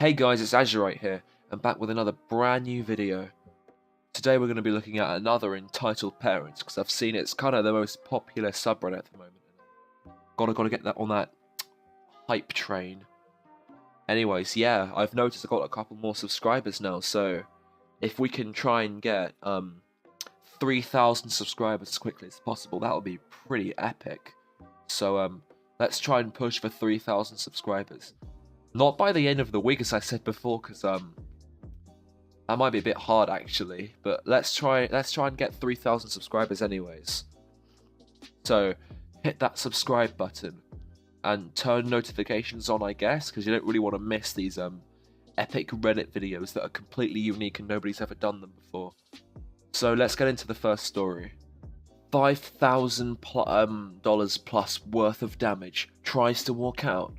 Hey guys, it's Azurite here, and back with another brand new video. Today we're going to be looking at another Entitled Parents, because I've seen it's kind of the most popular subreddit at the moment. Gotta get that on that hype train. Anyways, yeah, I've noticed I've got a couple more subscribers now, so if we can try and get 3,000 subscribers as quickly as possible, that would be pretty epic. So let's try and push for 3,000 subscribers. Not by the end of the week, as I said before, because that might be a bit hard actually. But let's try and get 3,000 subscribers anyways. So hit that subscribe button and turn notifications on, I guess, because you don't really want to miss these epic Reddit videos that are completely unique and nobody's ever done them before. So let's get into the first story. $5,000 plus worth of damage, tries to walk out.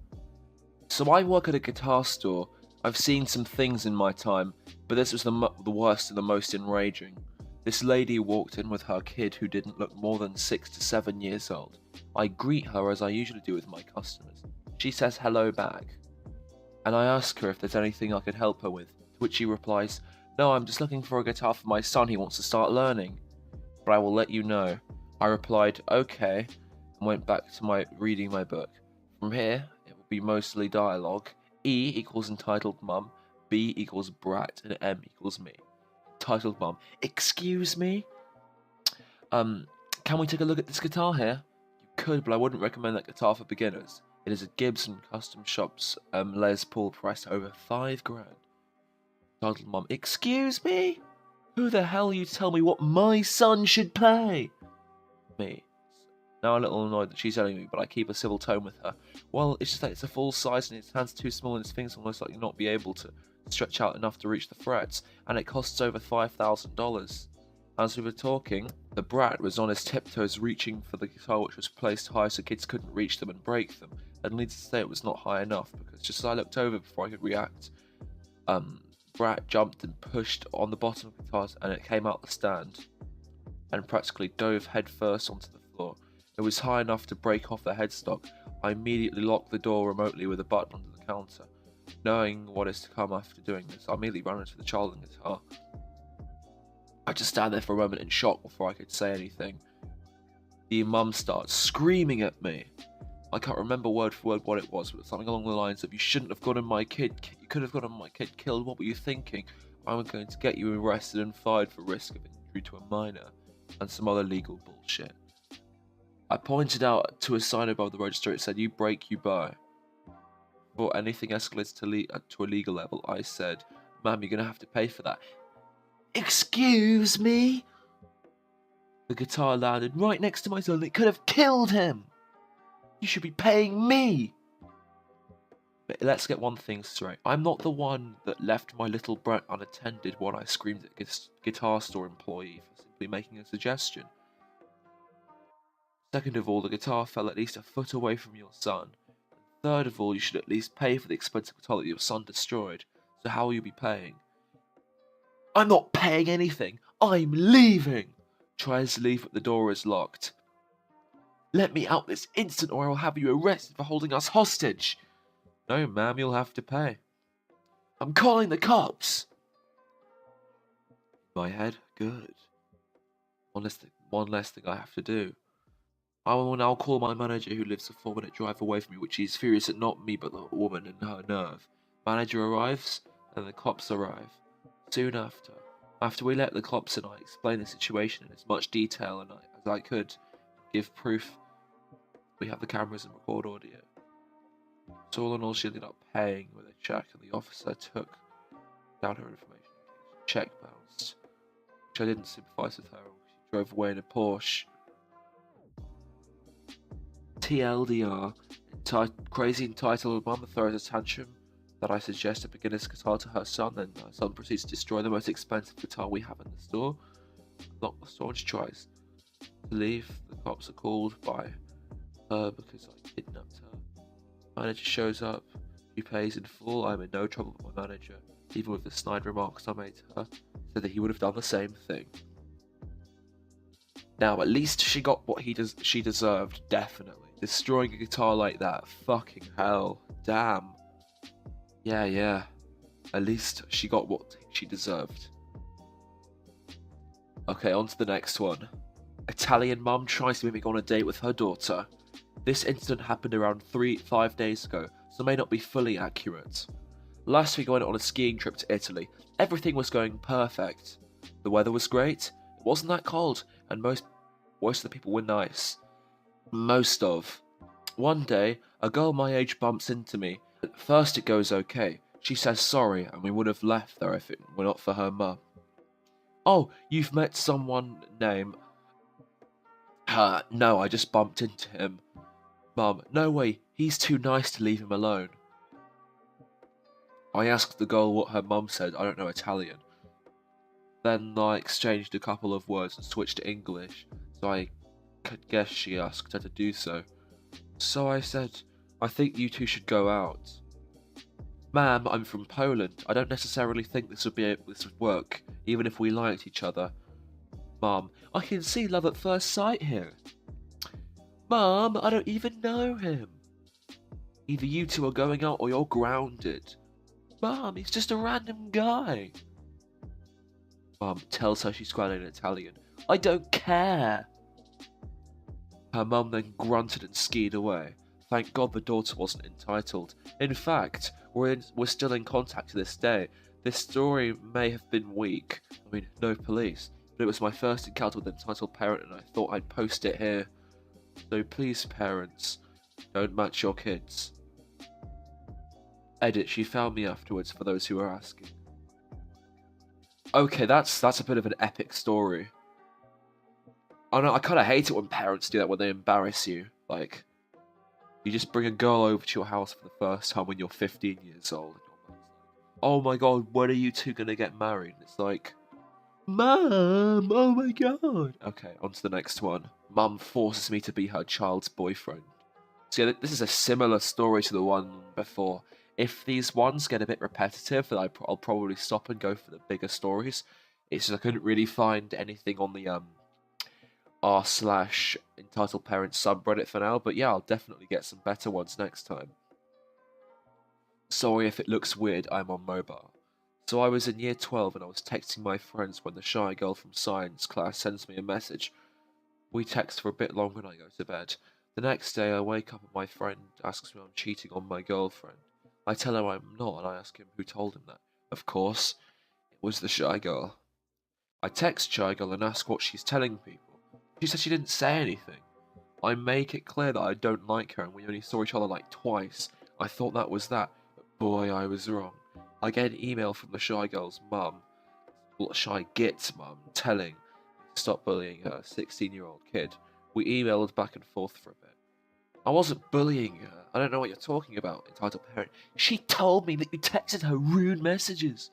So I work at a guitar store. I've seen some things in my time, but this was the worst and the most enraging. This lady walked in with her kid who didn't look more than 6 to 7 years old. I greet her as I usually do with my customers. She says hello back, and I ask her if there's anything I could help her with, to which she replies, "No, I'm just looking for a guitar for my son, he wants to start learning. But I will let you know." I replied, "Okay," and went back to reading my book. From here, it will be mostly dialogue. E equals entitled mum, B equals brat, and M equals me. Entitled mum, excuse me? Can we take a look at this guitar here? You could, but I wouldn't recommend that guitar for beginners. It is a Gibson Custom Shops Les Paul priced at over $5,000. Entitled mum, excuse me? Who the hell are you to tell me what my son should play? Me. Now a little annoyed that she's telling me, but I keep a civil tone with her. Well, it's just that it's a full size and his hand's too small and his fingers will most likely not be able to stretch out enough to reach the frets, and it costs over $5,000. As we were talking, the brat was on his tiptoes reaching for the guitar, which was placed high so kids couldn't reach them and break them, and needless to say it was not high enough, because just as I looked over before I could react, brat jumped and pushed on the bottom of the guitar and it came out the stand and practically dove headfirst onto the floor. It was high enough to break off the headstock. I immediately locked the door remotely with a button under the counter. Knowing what is to come after doing this, I immediately ran into the child and guitar. I just stand there for a moment in shock before I could say anything. The mum starts screaming at me. I can't remember word for word what it was, but something along the lines of, "You shouldn't have gotten my kid. You could have gotten my kid killed. What were you thinking? I'm going to get you arrested and fired for risk of injury to a minor," and some other legal bullshit. I pointed out to a sign above the register. It said, "You break, you buy." Before anything escalates to a legal level, I said, "Ma'am, you're going to have to pay for that." Excuse me? The guitar landed right next to my son. It could have killed him. You should be paying me. But let's get one thing straight. I'm not the one that left my little brat unattended when I screamed at a guitar store employee for simply making a suggestion. Second of all, the guitar fell at least a foot away from your son. Third of all, you should at least pay for the expensive guitar that your son destroyed. So how will you be paying? I'm not paying anything. I'm leaving. Tries to leave, but the door is locked. Let me out this instant or I will have you arrested for holding us hostage. No, ma'am, you'll have to pay. I'm calling the cops. In my head, good. One less thing I have to do. I will now call my manager who lives a 4-minute drive away from me, which is furious at not me but the woman and her nerve. Manager arrives, and the cops arrive. Soon after we let the cops in, I explained the situation in as much detail as I could, give proof. We have the cameras and record audio. So all in all, she ended up paying with a check, and the officer took down her information. Check bounced, which I didn't sympathise with her. She drove away in a Porsche. TLDR, crazy entitled mum throws a tantrum that I suggest a beginner's guitar to her son, then her son proceeds to destroy the most expensive guitar we have in the store. Lock the store and she tries to leave. The cops are called by her because I kidnapped her. Manager shows up, she pays in full. I'm in no trouble with my manager, even with the snide remarks I made to her, said that he would have done the same thing. Now, at least she got what she deserved, definitely. Destroying a guitar like that, fucking hell, damn. Yeah. At least she got what she deserved. Okay, on to the next one. Italian mum tries to make me go on a date with her daughter. This incident happened around 5 days ago, so may not be fully accurate. Last week I went on a skiing trip to Italy. Everything was going perfect. The weather was great, it wasn't that cold, and most of the people were nice. One day, a girl my age bumps into me. At first it goes okay. She says sorry, and we would have left there if it were not for her mum. Oh, you've met someone named... No, I just bumped into him. Mum, no way, he's too nice to leave him alone. I asked the girl what her mum said, I don't know Italian. Then I exchanged a couple of words and switched to English, so I could guess she asked her to do so. So I said, I think you two should go out. Ma'am, I'm from Poland. I don't necessarily think this would work, even if we liked each other. Mum, I can see love at first sight here. Mum, I don't even know him. Either you two are going out or you're grounded. Mum, he's just a random guy. Mum tells her she's growling in Italian. I don't care. Her mum then grunted and skied away. Thank God the daughter wasn't entitled. In fact, we're still in contact to this day. This story may have been weak. I mean, no police. But it was my first encounter with an entitled parent and I thought I'd post it here. So please, parents, don't match your kids. Edit, she found me afterwards, for those who are asking. Okay, that's a bit of an epic story. I know, I kind of hate it when parents do that, when they embarrass you. Like, you just bring a girl over to your house for the first time when you're 15 years old. And your mum's like, oh my god, when are you two gonna get married? And it's like, Mum, oh my god. Okay, on to the next one. Mum forces me to be her child's boyfriend. So yeah, this is a similar story to the one before. If these ones get a bit repetitive, then I'll probably stop and go for the bigger stories. It's just I couldn't really find anything on the r/entitled parents subreddit for now, but yeah, I'll definitely get some better ones next time. Sorry if it looks weird, I'm on mobile. So I was in year 12 and I was texting my friends when the shy girl from science class sends me a message. We text for a bit longer and I go to bed. The next day I wake up and my friend asks me if I'm cheating on my girlfriend. I tell her I'm not and I ask him who told him that. Of course, it was the shy girl. I text shy girl and ask what she's telling people. She said she didn't say anything. I make it clear that I don't like her and we only saw each other like twice. I thought that was that, but boy, I was wrong. I get an email from the shy girl's mum, well, shy git's mum, telling me to stop bullying her 16-year-old kid. We emailed back and forth for a bit. I wasn't bullying her. I don't know what you're talking about, entitled parent. She told me that you texted her rude messages.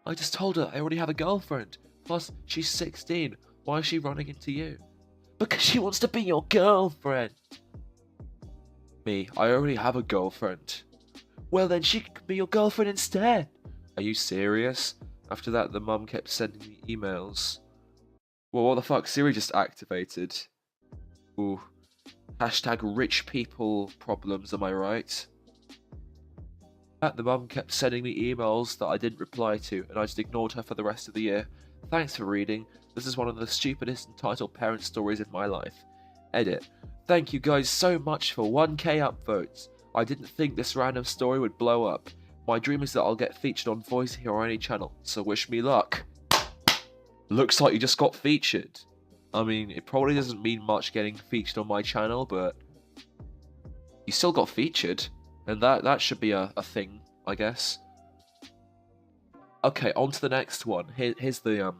I just told her I already have a girlfriend. Plus, she's 16. Why is she running into you? Because she wants to be your girlfriend. Me, I already have a girlfriend. Well then she could be your girlfriend instead. Are you serious? After that, the mum kept sending me emails. Well, what the fuck? Siri just activated. Ooh. Hashtag rich people problems, am I right? The mum kept sending me emails that I didn't reply to, and I just ignored her for the rest of the year. Thanks for reading. This is one of the stupidest entitled parent stories in my life. Edit. Thank you guys so much for 1k upvotes. I didn't think this random story would blow up. My dream is that I'll get featured on Voice here or any channel, so wish me luck. Looks like you just got featured. I mean, it probably doesn't mean much getting featured on my channel, but you still got featured, and that should be a thing, I guess. Okay, on to the next one. Here's the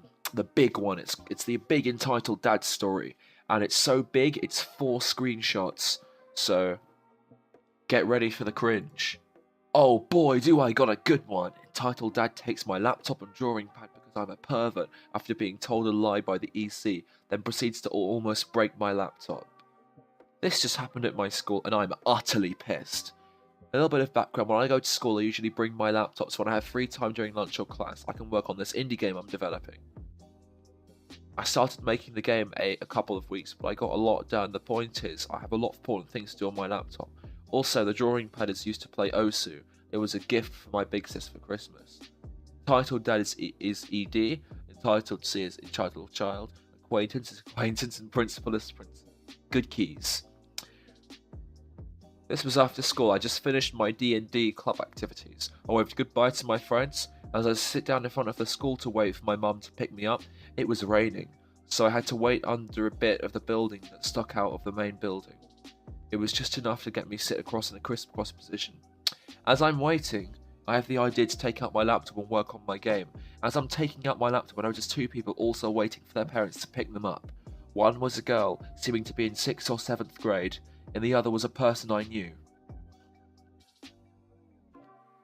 big one. It's the big entitled dad story, and it's so big it's 4 screenshots. So get ready for the cringe. Oh boy, do I got a good one. Entitled dad takes my laptop and drawing pad because I'm a pervert after being told a lie by the EC, then proceeds to almost break my laptop. This just happened at my school and I'm utterly pissed. A little bit of background, when I go to school I usually bring my laptop so when I have free time during lunch or class I can work on this indie game I'm developing. I started making the game a couple of weeks, but I got a lot done. The point is, I have a lot of important things to do on my laptop. Also, the drawing pad is used to play Osu, It was a gift for my big sis for Christmas. Entitled Dad is ED. Entitled C is entitled child. Acquaintance is acquaintance, and principal is principal. Good keys. This was after school. I just finished my D&D club activities. I waved goodbye to my friends. As I sit down in front of the school to wait for my mum to pick me up, it was raining, so I had to wait under a bit of the building that stuck out of the main building. It was just enough to get me sit across in a crisscross position. As I'm waiting, I have the idea to take out my laptop and work on my game. As I'm taking out my laptop, I noticed two people also waiting for their parents to pick them up. One was a girl, seeming to be in 6th or 7th grade, and the other was a person I knew.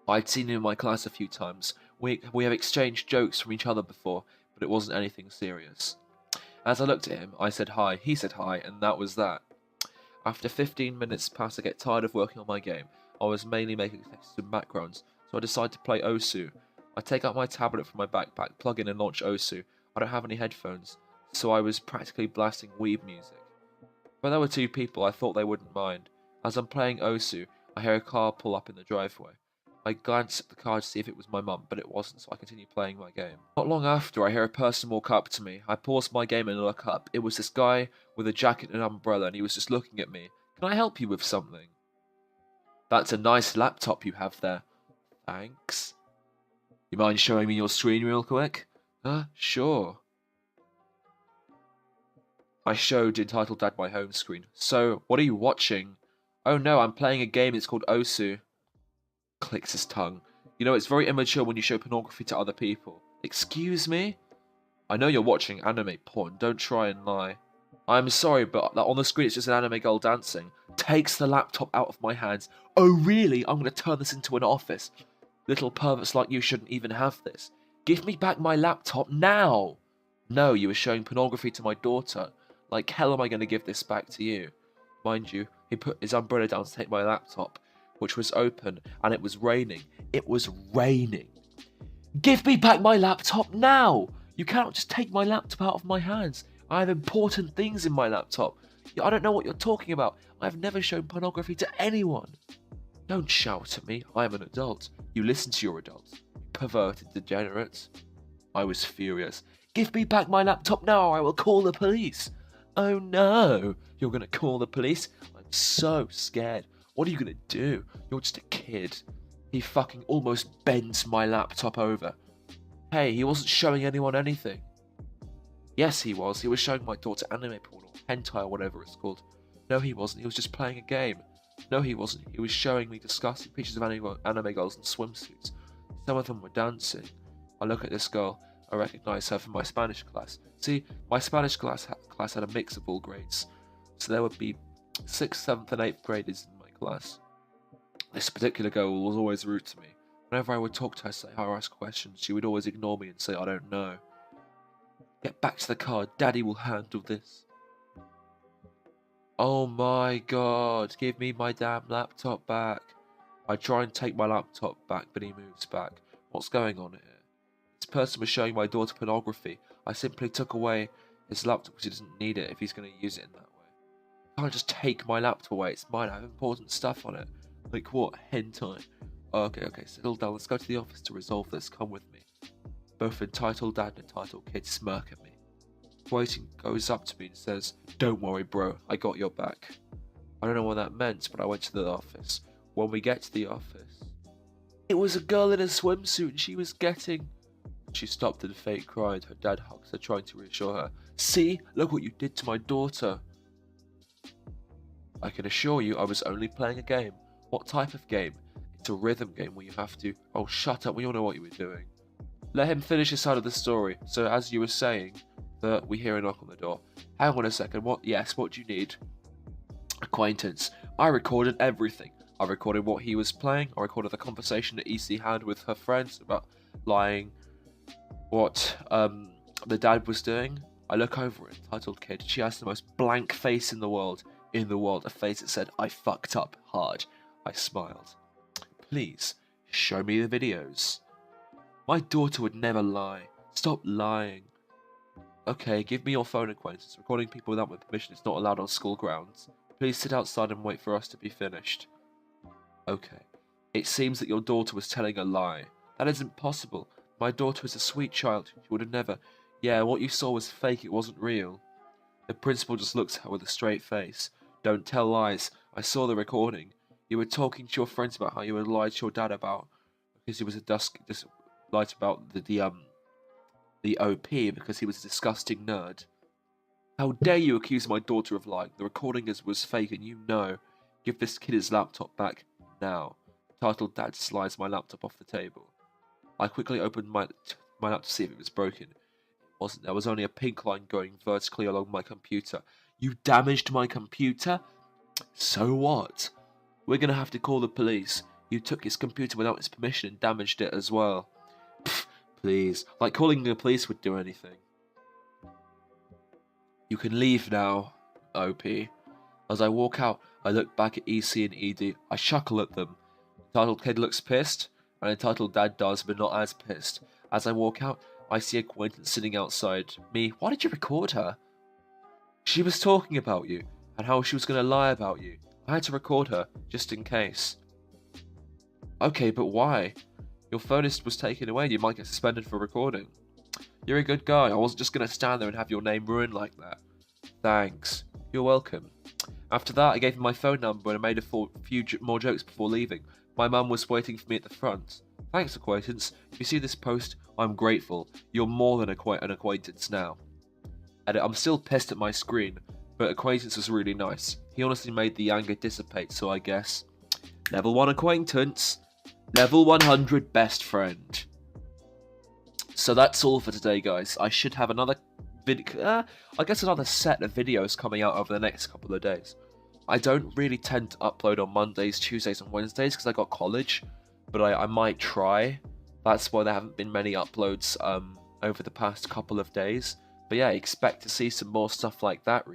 I'd seen him in my class a few times. We have exchanged jokes from each other before, but it wasn't anything serious. As I looked at him, I said hi, he said hi, and that was that. After 15 minutes passed, I get tired of working on my game. I was mainly making texts and backgrounds, so I decided to play Osu. I take out my tablet from my backpack, plug in and launch Osu. I don't have any headphones, so I was practically blasting weeb music. When there were two people, I thought they wouldn't mind. As I'm playing Osu, I hear a car pull up in the driveway. I glanced at the car to see if it was my mum, but it wasn't, so I continued playing my game. Not long after, I hear a person walk up to me. I pause my game and look up. It was this guy with a jacket and an umbrella, and he was just looking at me. Can I help you with something? That's a nice laptop you have there. Thanks. You mind showing me your screen real quick? Sure. I showed Entitled Dad my home screen. So, what are you watching? Oh no, I'm playing a game, it's called Osu. Clicks his tongue. You know, it's very immature when you show pornography to other people. Excuse me? I know you're watching anime porn, don't try and lie. I'm sorry, but on the screen it's just an anime girl dancing. Takes the laptop out of my hands. Oh really? I'm gonna turn this into an office. Little perverts like you shouldn't even have this. Give me back my laptop now! No, you were showing pornography to my daughter. Like hell am I gonna give this back to you? Mind you, he put his umbrella down to take my laptop, which was open, and it was raining. It was raining. Give me back my laptop now! You cannot just take my laptop out of my hands. I have important things in my laptop. I don't know what you're talking about. I've never shown pornography to anyone. Don't shout at me. I am an adult. You listen to your adults. You perverted degenerates. I was furious. Give me back my laptop now or I will call the police. Oh no, you're gonna call the police? I'm so scared. What are you gonna do? You're just a kid. He fucking almost bends my laptop over. Hey, he wasn't showing anyone anything. Yes, he was. He was showing my daughter anime porn or hentai or whatever it's called. No, he wasn't. He was just playing a game. No, he wasn't. He was showing me disgusting pictures of anime girls in swimsuits. Some of them were dancing. I look at this girl. I recognize her from my Spanish class. See, my Spanish class had a mix of all grades. So there would be 6th, 7th and 8th graders in my class. This particular girl was always rude to me. Whenever I would talk to her, say her, or ask questions, she would always ignore me and say, I don't know. Get back to the car. Daddy will handle this. Oh my god. Give me my damn laptop back. I try and take my laptop back, but he moves back. What's going on here? This person was showing my daughter pornography. I simply took away his laptop because he doesn't need it if he's going to use it in that way. I can't just take my laptop away. It's mine. I have important stuff on it. Like what? Hentai. Okay, settle down. Let's go to the office to resolve this. Come with me. Both entitled dad and entitled kid smirk at me. Waiting goes up to me and says, don't worry bro, I got your back. I don't know what that meant, but I went to the office. When we get to the office, it was a girl in a swimsuit and she was getting... She stopped and fake cried. Her dad hugs her, trying to reassure her. See, look what you did to my daughter. I can assure you I was only playing a game. What type of game? It's a rhythm game where you have to... Oh, shut up, we all know what you were doing. Let him finish his side of the story. So as you were saying, that we hear a knock on the door. Hang on a second, what? Yes, what do you need? Acquaintance. I recorded everything. I recorded what he was playing. I recorded the conversation that EC had with her friends about lying. What the dad was doing. I look over at entitled kid. She has the most blank face in the world. A face that said, I fucked up hard. I smiled. Please, show me the videos. My daughter would never lie. Stop lying. Okay, give me your phone, acquaintance. Recording people without my permission is not allowed on school grounds. Please sit outside and wait for us to be finished. Okay. It seems that your daughter was telling a lie. That isn't possible. My daughter is a sweet child. She would have never. Yeah, what you saw was fake. It wasn't real. The principal just looks at her with a straight face. Don't tell lies. I saw the recording. You were talking to your friends about how you had lied to your dad about because he was a just lied about the OP because he was a disgusting nerd. How dare you accuse my daughter of lying? The recording was fake and you know. Give this kid his laptop back now. Titled Dad slides my laptop off the table. I quickly opened my laptop to see if it was broken. It wasn't. There was only a pink line going vertically along my computer. You damaged my computer? So what? We're gonna have to call the police. You took his computer without his permission and damaged it as well. Pfft, please. Like calling the police would do anything. You can leave now, OP. As I walk out, I look back at EC and ED. I chuckle at them. Entitled Kid looks pissed, and Entitled Dad does, but not as pissed. As I walk out, I see acquaintance sitting outside. Me, why did you record her? She was talking about you, and how she was going to lie about you. I had to record her, just in case. Okay, but why? Your phone was taken away and you might get suspended for recording. You're a good guy. I wasn't just going to stand there and have your name ruined like that. Thanks. You're welcome. After that, I gave him my phone number and I made a few more jokes before leaving. My mum was waiting for me at the front. Thanks, acquaintance. If you see this post, I'm grateful. You're more than an acquaintance now. And I'm still pissed at my screen, but acquaintance was really nice. He honestly made the anger dissipate, so I guess. Level 1 acquaintance. Level 100 best friend. So that's all for today, guys. I should have another another set of videos coming out over the next couple of days. I don't really tend to upload on Mondays, Tuesdays, and Wednesdays because I got college, but I might try. That's why there haven't been many uploads over the past couple of days. But yeah, expect to see some more stuff like that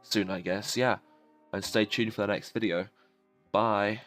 soon, I guess. Yeah, and stay tuned for the next video. Bye.